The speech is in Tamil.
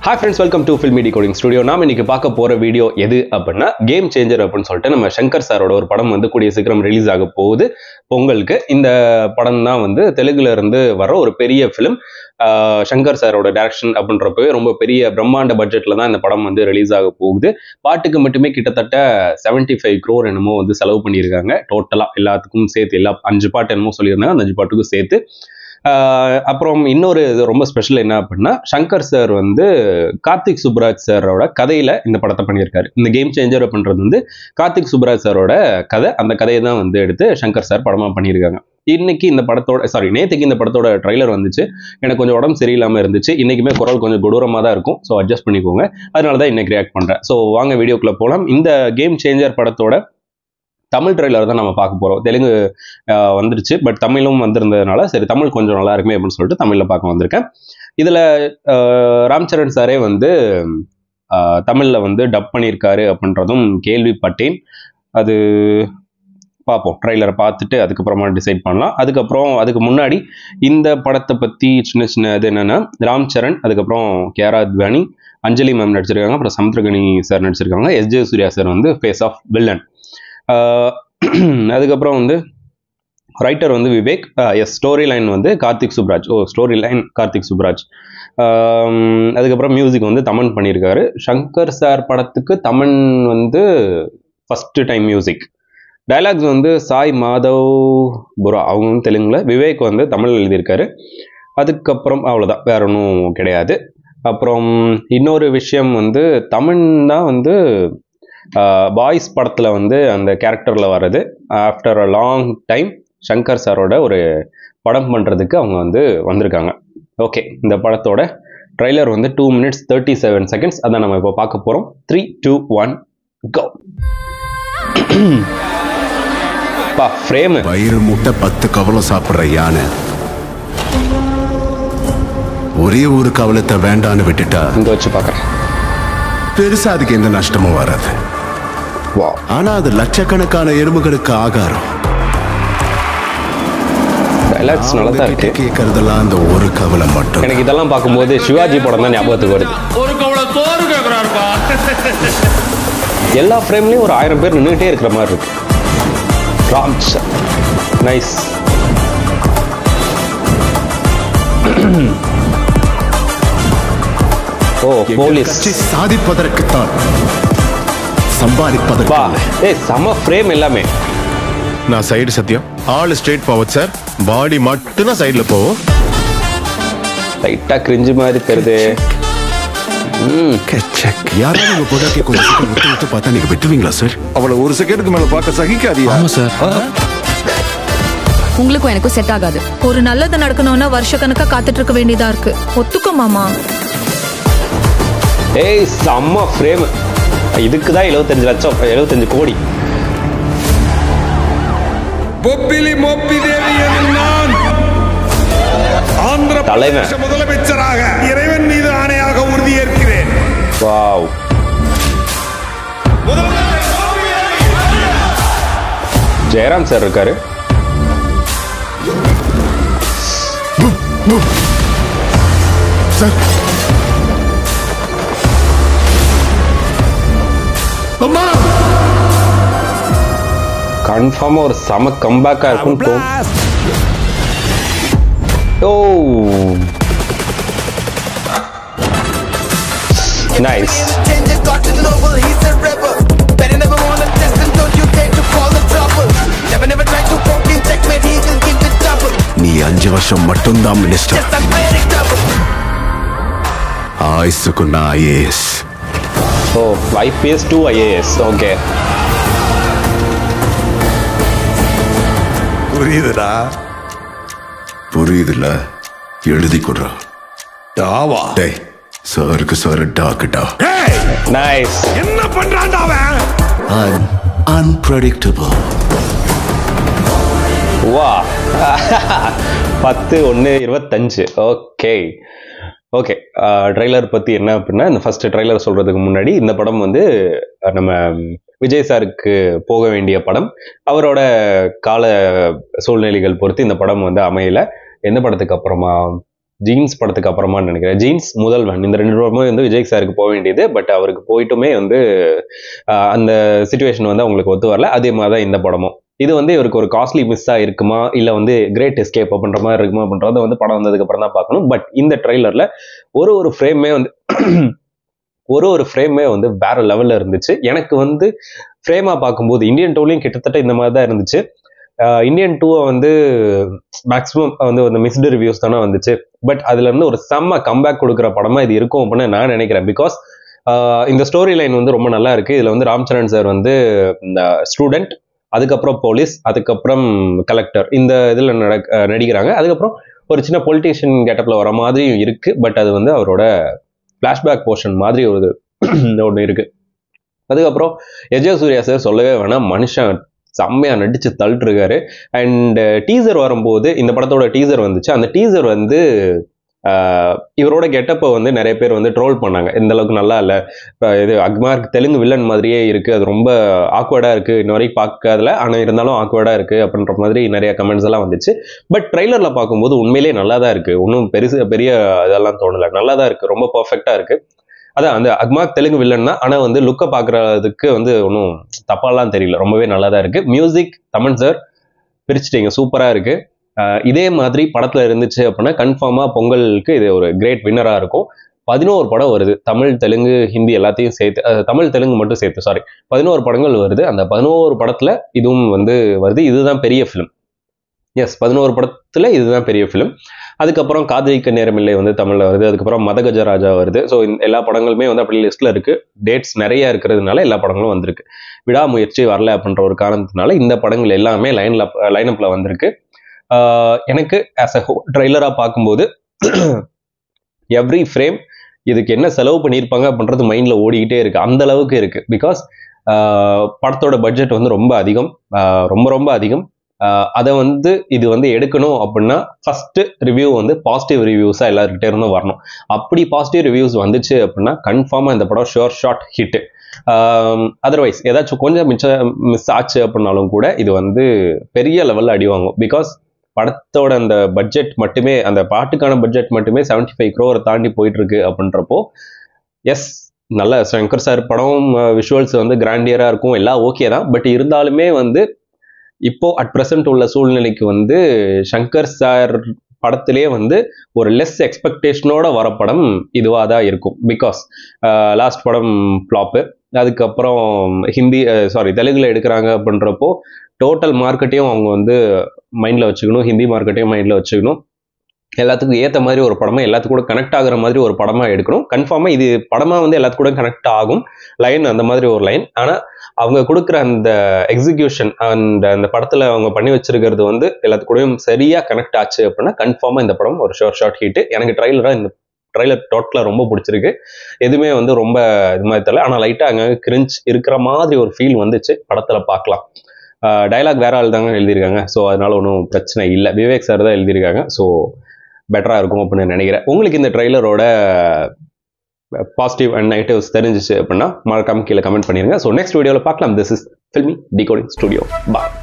Hi friends, welcome to Filmy Decoding Studio. நாம இன்னைக்கு பார்க்க போற வீடியோ எது அப்படின்னா கேம் சேஞ்சர் அப்படின்னு சொல்லிட்டு நம்ம சங்கர் சாரோட ஒரு படம் வந்து கூடிய சீக்கிரம் ரிலீஸ் ஆக போகுது பொங்கலுக்கு. இந்த படம் தான் வந்து தெலுங்குல இருந்து வர ஒரு பெரிய ஃபிலிம். சங்கர் சாரோட டைரக்ஷன் அப்படின்றப்பவே ரொம்ப பெரிய பிரம்மாண்ட பட்ஜெட்ல தான் இந்த படம் வந்து ரிலீஸ் ஆக போகுது. பாட்டுக்கு மட்டுமே கிட்டத்தட்ட 75 crore என்னமோ வந்து செலவு பண்ணியிருக்காங்க டோட்டலா எல்லாத்துக்கும் சேர்த்து. எல்லா 5 பாட்டு என்னமோ சொல்லியிருந்தாங்க, அந்த 5 பாட்டுக்கும் சேர்த்து. அப்புறம் இன்னொரு ரொம்ப ஸ்பெஷல் என்ன அப்படின்னா சங்கர் சார் வந்து கார்த்திக் சுப்ராஜ் சாரோட கதையில இந்த படத்தை பண்ணியிருக்காரு. இந்த கேம் சேஞ்சர் அப்படின்றது வந்து கார்த்திக் சுப்ராஜ் சாரோட கதை. அந்த கதையை தான் வந்து எடுத்து சங்கர் சார் படமா பண்ணியிருக்காங்க. இன்னைக்கு இந்த படத்தோட நேற்றுக்கு இந்த படத்தோட ட்ரைலர் வந்துச்சு. எனக்கு கொஞ்சம் உடம்பு சரியில்லாம இருந்துச்சு. இன்னைக்குமே குரல் கொஞ்சம் கொடூரமா தான் இருக்கும், ஸோ அட்ஜஸ்ட் பண்ணிக்கோங்க. அதனால தான் இன்னைக்கு ரியாக்ட் பண்றேன். ஸோ வாங்க வீடியோக்குள்ள போகலாம். இந்த கேம் சேஞ்சர் படத்தோட தமிழ் ட்ரெய்லர் தான் நம்ம பார்க்க போறோம். தெலுங்கு வந்துருச்சு, பட் தமிழும் வந்திருந்ததுனால சரி தமிழ் கொஞ்சம் நல்லா இருக்குமே அப்படின்னு சொல்லிட்டு தமிழ்ல பார்க்க வந்திருக்கேன். இதுல ராம் சரண் சாரே வந்து தமிழ்ல வந்து டப் பண்ணியிருக்காரு அப்படின்றதும் கேள்விப்பட்டேன். அது பார்ப்போம், ட்ரெய்லரை பார்த்துட்டு அதுக்கப்புறமா டிசைட் பண்ணலாம். அதுக்கு முன்னாடி இந்த படத்தை பத்தி சின்ன இது என்னன்னா, ராம் சரண், அதுக்கப்புறம் கியாரா அத்வானி, அஞ்சலி மேம் நடிச்சிருக்காங்க, அப்புறம் சமுத்திரகனி சார் நடிச்சிருக்காங்க, எஸ்.ஜே. சூர்யா சார் வந்து ஃபேஸ் ஆஃப் வில்லன். அதுக்கப்புறம் வந்து ரைட்டர் வந்து விவேக். ஸ்டோரி லைன் வந்து கார்த்திக் சுப்ராஜ். Story line Karthik Subbaraj. அதுக்கப்புறம் மியூசிக் வந்து தமன் பண்ணியிருக்காரு. சங்கர் சார் படத்துக்கு தமன் வந்து ஃபர்ஸ்ட் டைம் மியூசிக். டைலாக்ஸ் வந்து சாய் மாதவ் புரா, அவங்க வந்து தெலுங்குல. விவேக் வந்து தமிழ் எழுதியிருக்காரு. அதுக்கப்புறம் அவ்வளோதான், வேற ஒன்றும் கிடையாது. அப்புறம் இன்னொரு விஷயம் வந்து தமன் தான் வந்து பாய்ஸ் படத்துல வந்து அந்த கேரக்டர்ல வர்றது. After a long time Shankar சாரோட ஒரு படம் பண்றதுக்கு அவங்க வந்து வந்திருக்காங்க. ஓகே, இந்த படத்தோட ட்ரைலர் வந்து 2 minutes 37 seconds. அதான் நம்ம இப்போ பார்க்க போறோம். 3, 2, 1 go. பா ஃப்ரேம் வயிறு முட்டை 10 கவலை சாப்பிடுற யானை ஒரே ஒரு கவலத்தை வேண்டான்னு விட்டுட்டா இங்க வச்சு பார்க்கறேன். பெருசா அதுக்கு எந்த நஷ்டமும் வராது. ஆனா அது லட்சக்கணக்கான எறும்புகளுக்கு ஆகாரம். டைலாக்ஸ் நல்லா தான் இருக்கு. கேட்கறதெல்லாம் அந்த ஒரு கவலை மட்டும். எனக்கு இதெல்லாம் பார்க்கும்போது சிவாஜி படம் தான் ஞாபகத்துக்கு வருது. ஒரு கவலை சோறு கேட்கிறாருப்பா. எல்லா ஃப்ரேம்லயும் ஒரு 1000 பேர் நின்றுட்டே இருக்கிற மாதிரி இருக்கு. ராம்ச் நைஸ். போலீஸ் சாதிப்பதற்குத்தான், சம்பாதிப்பதற்கு. சம ஃப்ரேம் எல்லாமே. நான் சைடு சத்தியம், ஆல் ஸ்ட்ரெயிட் ஃபார்வர்ட் சார். பாடி மட்டும் தான் சைடுல போகும். லைட்டா கிரிஞ்சு மாதிரி தெரியுது. யாராவது உங்க பொண்டாட்டி கொஞ்சம் விட்டு விட்டு பார்த்தா நீங்க விட்டுவீங்களா சார்? அவளை ஒரு செகண்டுக்கு மேல பார்க்க சகிக்காதியா? ஆமா சார். உங்களுக்கும் எனக்கும் செட் ஆகாது. ஒரு நல்லது நடக்கணும்னா வருஷக்கணக்கா காத்துட்டு இருக்க வேண்டியதா இருக்கு. ஒத்துக்கோ மாமா. செம்ம ஃப்ரேம். இதுக்குதான் 75 லட்சம், 75 கோடி. பொப்பிலி மொப்பி தேவி நான் ஆந்திர பிரதேச முதலமைச்சராக இறைவன் மீது ஆணையாக உறுதியேற்கிறேன். வாவ். ஜெயராம் சார் இருக்காரு. சார் கன்ஃபார்மா ஒரு செம கம்பேக்கா இருக்கும். நைஸ். நீ 5 வருஷம் மட்டும்தான் மினிஸ்டர். ஆயுசுக்கு நான் IAS. IPS to IAS. Okay, புரியுதுடா? புரியுதுல? எழுதி கொடுறா. டாவா டேய், சாருக்கு சார் டாக்டா. நைஸ். என்ன பண்றான்டா அவன்? Unpredictable. வா. 10/1/25. Okay okay. ட்ரெய்லர் பற்றி என்ன அப்படின்னா, இந்த ஃபர்ஸ்ட் ட்ரெய்லர் சொல்கிறதுக்கு முன்னாடி இந்த படம் வந்து நம்ம விஜய் சாருக்கு போக வேண்டிய படம். அவரோட கால சூழ்நிலைகள் பொறுத்து இந்த படம் வந்து அமையலை. எந்த படத்துக்கு அப்புறமா ஜீன்ஸ் படத்துக்கு அப்புறமா நினைக்கிறேன். ஜீன்ஸ், முதல்வன், இந்த 2 படமும் வந்து விஜய் சாருக்கு போக வேண்டியது. பட் அவருக்கு போயிட்டுமே வந்து அந்த சிச்சுவேஷன் வந்து அவங்களுக்கு ஒத்து வரல. அதே மாதிரி தான் இந்த படமும். இது வந்து இவருக்கு ஒரு காஸ்ட்லி மிஸ்ஸா இருக்குமா, இல்ல வந்து கிரேட் எஸ்கேப் அப்படின்ற மாதிரி இருக்குமா அப்படின்றத வந்து படம் வந்ததுக்கு அப்புறம் தான் பார்க்கணும். பட் இந்த ட்ரெய்லர்ல ஒரு ஃப்ரேமே வந்து ஒரு ஃப்ரேமே வந்து வேற லெவல்ல இருந்துச்சு. எனக்கு வந்து ஃப்ரேமா பார்க்கும்போது இந்தியன் 2லையும் கிட்டத்தட்ட இந்த மாதிரி தான் இருந்துச்சு. இந்தியன் 2 வந்து மேக்ஸிமம் வந்து மிஸ்டு ரிவ்யூஸ் தானே வந்துச்சு. பட் அதுல இருந்து ஒரு செம்ம கம்பேக் கொடுக்குற படமா இது இருக்கும் அப்படின்னு நான் நினைக்கிறேன். பிகாஸ் இந்த ஸ்டோரி லைன் வந்து ரொம்ப நல்லா இருக்கு. இதுல வந்து ராம்சரண் சார் வந்து இந்த ஸ்டூடெண்ட், அதுக்கப்புறம் போலீஸ், அதுக்கப்புறம் கலெக்டர், இந்த இதுல நடிக்கிறாங்க. அதுக்கப்புறம் ஒரு சின்ன பொலிட்டீஷியன் கெட்டப்ல வர மாதிரியும் இருக்கு. பட் அது வந்து அவரோட பிளாஷ்பேக் போர்ஷன் மாதிரி ஒரு ஒன்று இருக்கு. அதுக்கப்புறம் எஜே சூர்யா சார் சொல்லவே வேணாம், மனுஷன் செம்மையா நடிச்சு தள்ளிட்டு இருக்காரு. அண்ட் டீசர் வரும்போது, இந்த படத்தோட டீசர் வந்துச்சு. அந்த டீசர் வந்து இவரோட கெட்டப்பை வந்து நிறைய பேர் வந்து ட்ரோல் பண்ணாங்க. இந்த அளவுக்கு நல்லா இல்லை, இது அக்மார்க் தெலுங்கு வில்லன் மாதிரியே இருக்கு, அது ரொம்ப ஆக்வர்டா இருக்கு, இன்ன வரைக்கும் பார்க்காதல, ஆனால் இருந்தாலும் ஆக்வர்டா இருக்கு அப்படின்ற மாதிரி நிறைய கமெண்ட்ஸ் எல்லாம் வந்துச்சு. பட் ட்ரெய்லர்ல பார்க்கும்போது உண்மையிலேயே நல்லா தான் இருக்கு. ஒன்றும் பெரிய இதெல்லாம் தோணலை, நல்லா தான் இருக்கு, ரொம்ப பர்ஃபெக்டா இருக்கு. அதான் அந்த அக்மார்க் தெலுங்கு வில்லன் தான், ஆனால் வந்து லுக்கை பார்க்கறதுக்கு வந்து ஒன்றும் தப்பாலாம் தெரியல, ரொம்பவே நல்லா தான் இருக்கு. மியூசிக் தமன் சார் பிரிச்சுட்டீங்க, சூப்பரா இருக்கு. இதே மாதிரி படத்துல இருந்துச்சு அப்படின்னா கன்ஃபார்மா பொங்கலுக்கு இது ஒரு கிரேட் வின்னரா இருக்கும். 11 படம் வருது, தமிழ் தெலுங்கு ஹிந்தி எல்லாத்தையும் சேர்த்து, தமிழ் தெலுங்கு மட்டும் சேர்த்து 11 படங்கள் வருது. அந்த 11 படத்துல இதுவும் வந்து வருது. இதுதான் பெரிய ஃபிலிம். எஸ், 11 படத்துல இதுதான் பெரிய ஃபிலிம். அதுக்கப்புறம் காதலிக்க நேரமில்லை வந்து தமிழ்ல வருது. அதுக்கப்புறம் மதகஜராஜா வருது. ஸோ எல்லா படங்களுமே வந்து அப்படி லிஸ்ட்ல இருக்கு. டேட்ஸ் நிறைய இருக்கிறதுனால எல்லா படங்களும் வந்திருக்கு. விடாமுயற்சி வரல அப்படின்ற ஒரு காரணத்தினால இந்த படங்கள் எல்லாமே லைனப்ல வந்திருக்கு. எனக்கு ஆஸ் அ ட்ரெய்லரா பார்க்கும்போது எவ்ரி ஃப்ரேம் இதுக்கு என்ன செலவு பண்ணியிருப்பாங்க அப்படின்றது மைண்ட்ல ஓடிக்கிட்டே இருக்கு, அந்த அளவுக்கு இருக்கு. பிகாஸ் படத்தோட பட்ஜெட் வந்து ரொம்ப அதிகம், ரொம்ப அதிகம். அதை வந்து இது வந்து எடுக்கணும் அப்படின்னா ஃபர்ஸ்ட் ரிவ்யூ வந்து பாசிட்டிவ் ரிவ்யூஸா எல்லாருக்கிட்டே இருந்தும் வரணும். அப்படி பாசிட்டிவ் ரிவ்யூஸ் வந்துச்சு அப்படின்னா கன்ஃபார்மா இந்த படம் ஷோர் ஷாட் ஹிட். அதர்வைஸ் ஏதாச்சும் கொஞ்சம் மிஸ் ஆச்சு அப்படின்னாலும் கூட இது வந்து பெரிய லெவல்ல அடி வாங்கும். பிகாஸ் படத்தோட அந்த பட்ஜெட் மட்டுமே, அந்த பாட்டுக்கான பட்ஜெட் மட்டுமே 75 crore தாண்டி போயிட்டு இருக்கு அப்படின்றப்போ, எஸ், நல்ல சங்கர் சார் படம், விஷுவல்ஸ் வந்து கிராண்டியரா இருக்கும், எல்லாம் ஓகே தான். பட் இருந்தாலுமே வந்து இப்போ அட் பிரசன்ட் உள்ள சூழ்நிலைக்கு வந்து சங்கர் சார் படத்திலே வந்து ஒரு லெஸ் எக்ஸ்பெக்டேஷனோட வர படம் இதுவாக தான் இருக்கும். பிகாஸ் லாஸ்ட் படம் ஃப்ளாப்பு, அதுக்கப்புறம் தெலுங்குல எடுக்கிறாங்க அப்படின்றப்போ டோட்டல் மார்க்கெட்டையும் அவங்க வந்து மைண்டில் வச்சுக்கணும், ஹிந்தி மார்க்கெட்டையும் மைண்டில் வச்சுக்கணும். எல்லாத்துக்கும் ஏற்ற மாதிரி ஒரு படமாக, எல்லாத்துக்கும் கூட கனெக்ட் ஆகுற மாதிரி ஒரு படமாக எடுக்கணும். கன்ஃபார்மாக இது படமாக வந்து எல்லாத்துக்கும் கூட கனெக்ட் ஆகும். லைன் அந்த மாதிரி ஒரு லைன். ஆனால் அவங்க கொடுக்குற அந்த எக்ஸிக்யூஷன் அண்ட் அந்த படத்தில் அவங்க பண்ணி வச்சிருக்கிறது வந்து எல்லாத்துக்கூடையும் சரியாக கனெக்ட் ஆச்சு அப்படின்னா கன்ஃபார்மாக இந்த படம் ஒரு ஷார்ட் ஹிட். எனக்கு இந்த ட்ரைலர் டோட்டலாக ரொம்ப பிடிச்சிருக்கு. எதுவுமே வந்து ரொம்ப இது மாதிரி தெரியல, ஆனால் லைட்டாக அங்கே கிரிஞ்ச் இருக்கிற மாதிரி ஒரு ஃபீல் வந்துச்சு. படத்தில் பார்க்கலாம். டைலாக் வேற ஆள் தாங்க எழுதியிருக்காங்க. ஸோ அதனால ஒன்றும் பிரச்சனை இல்லை. விவேக் சார் தான் எழுதியிருக்காங்க. ஸோ பெட்டராக இருக்கும் அப்படின்னு நினைக்கிறேன். உங்களுக்கு இந்த ட்ரெய்லரோட பாசிட்டிவ் அண்ட் நெகட்டிவ்ஸ் தெரிஞ்சிச்சு அப்படின்னா மறக்காம கீழே கமெண்ட் பண்ணிருங்க. ஸோ நெக்ஸ்ட் வீடியோவில் பார்க்கலாம். This is filmi decoding studio. Bye.